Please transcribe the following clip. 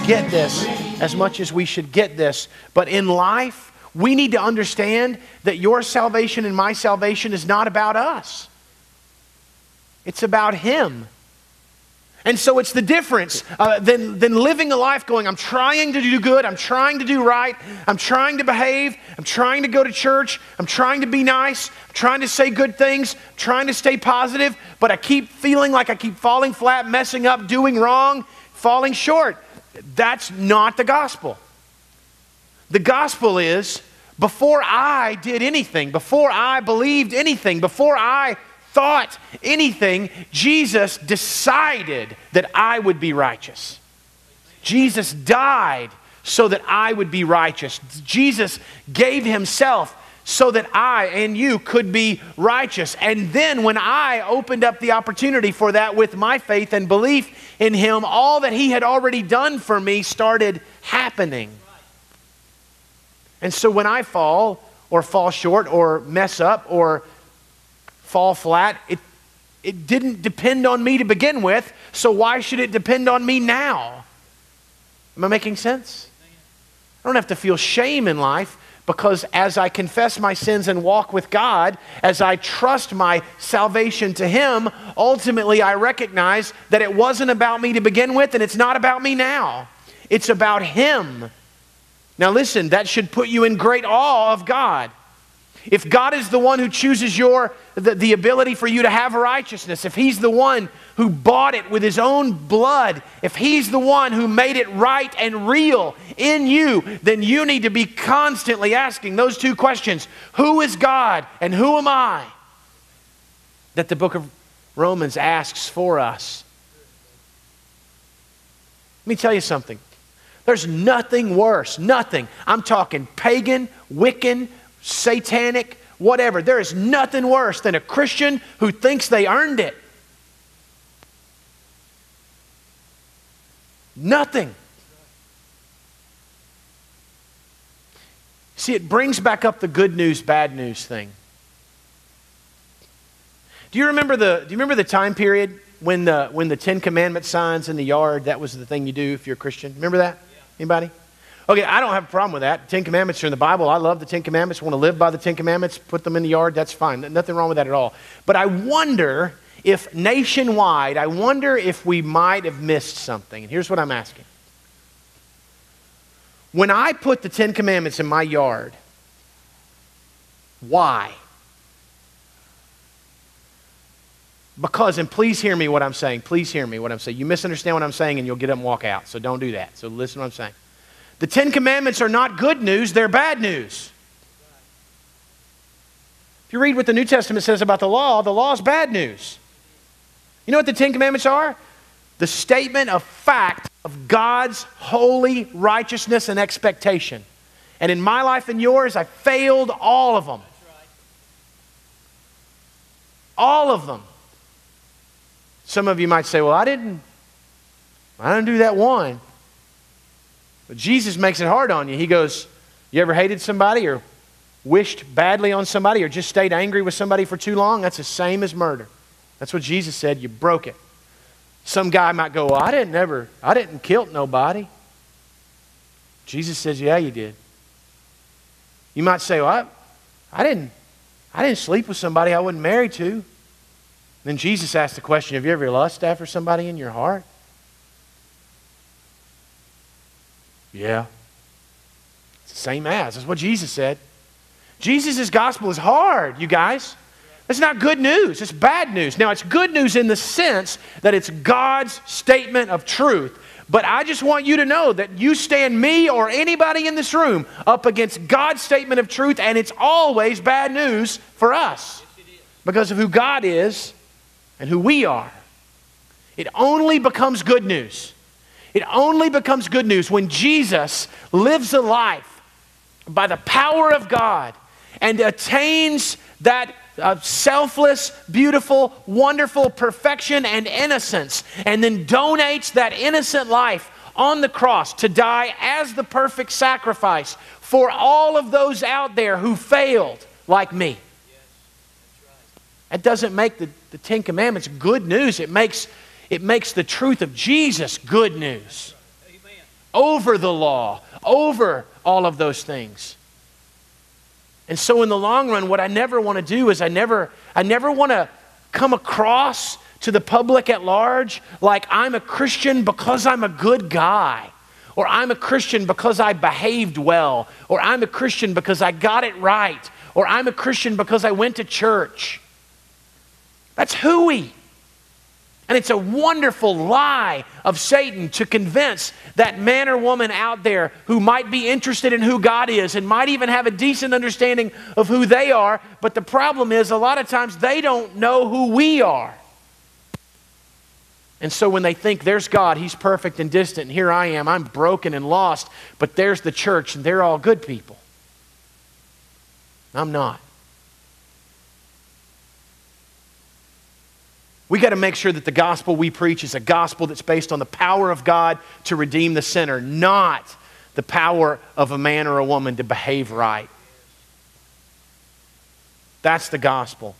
Get this as much as we should get this, but in life we need to understand that your salvation and my salvation is not about us. It's about Him. And so it's the difference than living a life going, I'm trying to do good, I'm trying to do right, I'm trying to behave, I'm trying to go to church, I'm trying to be nice, I'm trying to say good things, I'm trying to stay positive, but I keep feeling like I keep falling flat, messing up, doing wrong, falling short. That's not the gospel. The gospel is, before I did anything, before I believed anything, before I thought anything, Jesus decided that I would be righteous. Jesus died so that I would be righteous. Jesus gave Himself so that I and you could be righteous. And then when I opened up the opportunity for that with my faith and belief in Him, all that He had already done for me started happening. And so when I fall or fall short or mess up or fall flat, it didn't depend on me to begin with, so why should it depend on me now? Am I making sense? I don't have to feel shame in life, because as I confess my sins and walk with God, as I trust my salvation to Him, ultimately I recognize that it wasn't about me to begin with, and it's not about me now. It's about Him. Now listen, that should put you in great awe of God. If God is the one who chooses the ability for you to have righteousness, if He's the one who bought it with His own blood, if He's the one who made it right and real in you, then you need to be constantly asking those two questions. Who is God and who am I? That the book of Romans asks for us. Let me tell you something. There's nothing worse, nothing. I'm talking pagan, Wiccan, satanic, whatever. There is nothing worse than a Christian who thinks they earned it. Nothing. See, it brings back up the good news, bad news thing. Do you remember the time period when the Ten Commandment signs in the yard, that was the thing you do if you're a Christian? Remember that? Anybody? Okay, I don't have a problem with that. Ten Commandments are in the Bible. I love the Ten Commandments. Want to live by the Ten Commandments, put them in the yard, that's fine. Nothing wrong with that at all. But I wonder if nationwide, I wonder if we might have missed something. And here's what I'm asking. When I put the Ten Commandments in my yard, why? Because, and please hear me what I'm saying. Please hear me what I'm saying. You misunderstand what I'm saying and you'll get up and walk out. So don't do that. So listen to what I'm saying. The Ten Commandments are not good news, they're bad news. If you read what the New Testament says about the law is bad news. You know what the Ten Commandments are? The statement of fact of God's holy righteousness and expectation. And in my life and yours, I failed all of them. All of them. Some of you might say, well, I didn't do that one. But Jesus makes it hard on you. He goes, you ever hated somebody or wished badly on somebody or just stayed angry with somebody for too long? That's the same as murder. That's what Jesus said. You broke it. Some guy might go, well, I didn't kill nobody. Jesus says, yeah, you did. You might say, well, I didn't sleep with somebody I wasn't married to. Then Jesus asked the question, have you ever lust after somebody in your heart? Yeah. It's the same as. That's what Jesus said. Jesus' gospel is hard, you guys. It's not good news. It's bad news. Now, it's good news in the sense that it's God's statement of truth. But I just want you to know that you stand me or anybody in this room up against God's statement of truth, and it's always bad news for us because of who God is and who we are. It only becomes good news. It only becomes good news when Jesus lives a life by the power of God and attains that selfless, beautiful, wonderful perfection and innocence, and then donates that innocent life on the cross to die as the perfect sacrifice for all of those out there who failed like me. Yes, that's right. That doesn't make the Ten Commandments good news. It makes the truth of Jesus good news. Amen. Over the law, over all of those things. And so in the long run, what I never want to do is I never want to come across to the public at large like I'm a Christian because I'm a good guy, or I'm a Christian because I behaved well, or I'm a Christian because I got it right, or I'm a Christian because I went to church. That's hooey. And it's a wonderful lie of Satan to convince that man or woman out there who might be interested in who God is and might even have a decent understanding of who they are. But the problem is a lot of times they don't know who we are. And so when they think there's God, He's perfect and distant, and here I am, I'm broken and lost, but there's the church and they're all good people. I'm not. We got to make sure that the gospel we preach is a gospel that's based on the power of God to redeem the sinner, not the power of a man or a woman to behave right. That's the gospel.